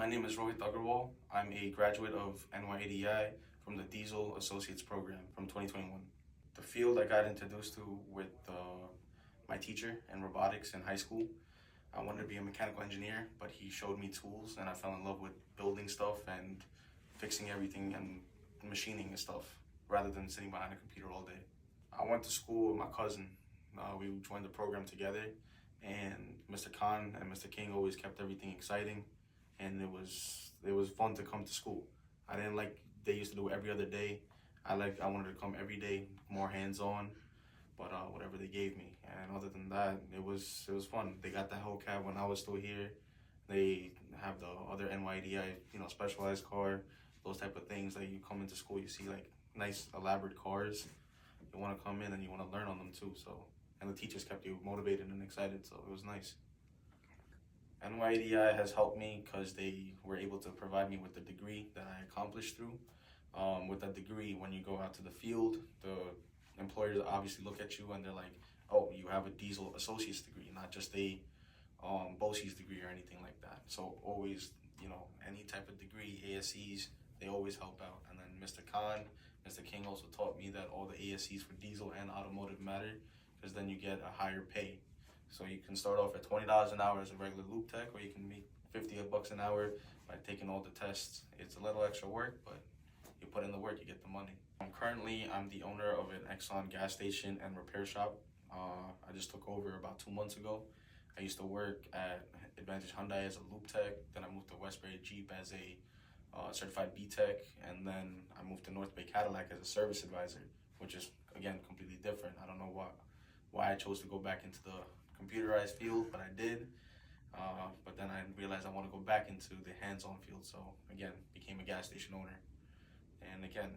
My name is Rohit Aggarwal. I'm a graduate of NYADI from the Diesel Associates program from 2021. The field I got introduced to with my teacher in robotics in high school. I wanted to be a mechanical engineer, but he showed me tools and I fell in love with building stuff and fixing everything and machining and stuff rather than sitting behind a computer all day. I went to school with my cousin. We joined the program together, and Mr. Khan and Mr. King always kept everything exciting, and it was fun to come to school. I didn't like they used to do it every other day. I wanted to come every day, more hands-on, but whatever they gave me. And other than that, it was fun. They got the Hellcat when I was still here. They have the other NYADI, specialized car, those type of things that you come into school, you see like nice elaborate cars. You want to come in and you want to learn on them too. So, and the teachers kept you motivated and excited, so it was nice. NYADI has helped me because they were able to provide me with the degree that I accomplished through. With that degree, when you go out to the field, the employers obviously look at you and they're like, oh, you have a Diesel Associate's degree, not just a BOCES degree or anything like that. So always, any type of degree, ASCs, they always help out. And then Mr. Khan, Mr. King also taught me that all the ASCs for Diesel and Automotive matter, because then you get a higher pay. So you can start off at $20 an hour as a regular loop tech, or you can make $50 an hour by taking all the tests. It's a little extra work, but you put in the work, you get the money. I'm the owner of an Exxon gas station and repair shop. I just took over about 2 months ago. I used to work at Advantage Hyundai as a loop tech. Then I moved to Westbury Jeep as a certified B Tech, and then I moved to North Bay Cadillac as a service advisor, which is again completely different. I don't know why I chose to go back into the computerized field, but I did. But then I realized I want to go back into the hands-on field, so again, became a gas station owner. And again,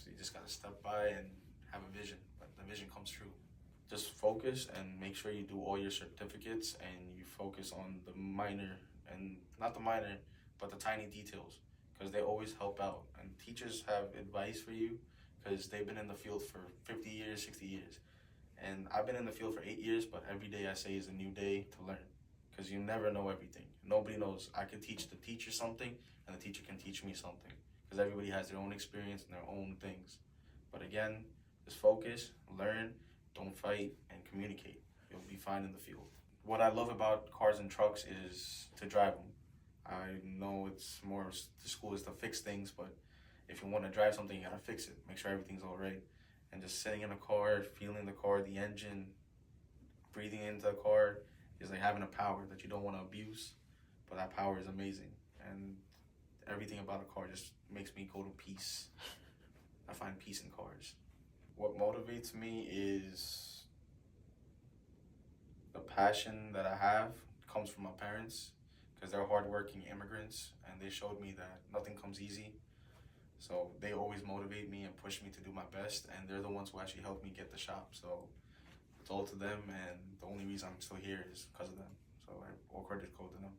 you just gotta step by and have a vision, but the vision comes true. Just focus and make sure you do all your certificates and you focus on the minor, and not the minor, but the tiny details, because they always help out. And teachers have advice for you because they've been in the field for 50 years, 60 years. And I've been in the field for 8 years, but every day I say is a new day to learn, because you never know everything. Nobody knows. I could teach the teacher something and the teacher can teach me something, because everybody has their own experience and their own things. But again, just focus, learn, don't fight, and communicate. You'll be fine in the field. What I love about cars and trucks is to drive them. I know it's more, the school is to fix things, but if you want to drive something, you gotta fix it. Make sure everything's all right. And just sitting in a car, feeling the car, the engine, breathing into the car is like having a power that you don't want to abuse, but that power is amazing. And everything about a car just makes me go to peace. I find peace in cars. What motivates me is the passion that I have comes from my parents, because they're hardworking immigrants and they showed me that nothing comes easy. So they always motivate me and push me to do my best, and they're the ones who actually helped me get the shop. So it's all to them, and the only reason I'm still here is because of them. So all credit goes to them.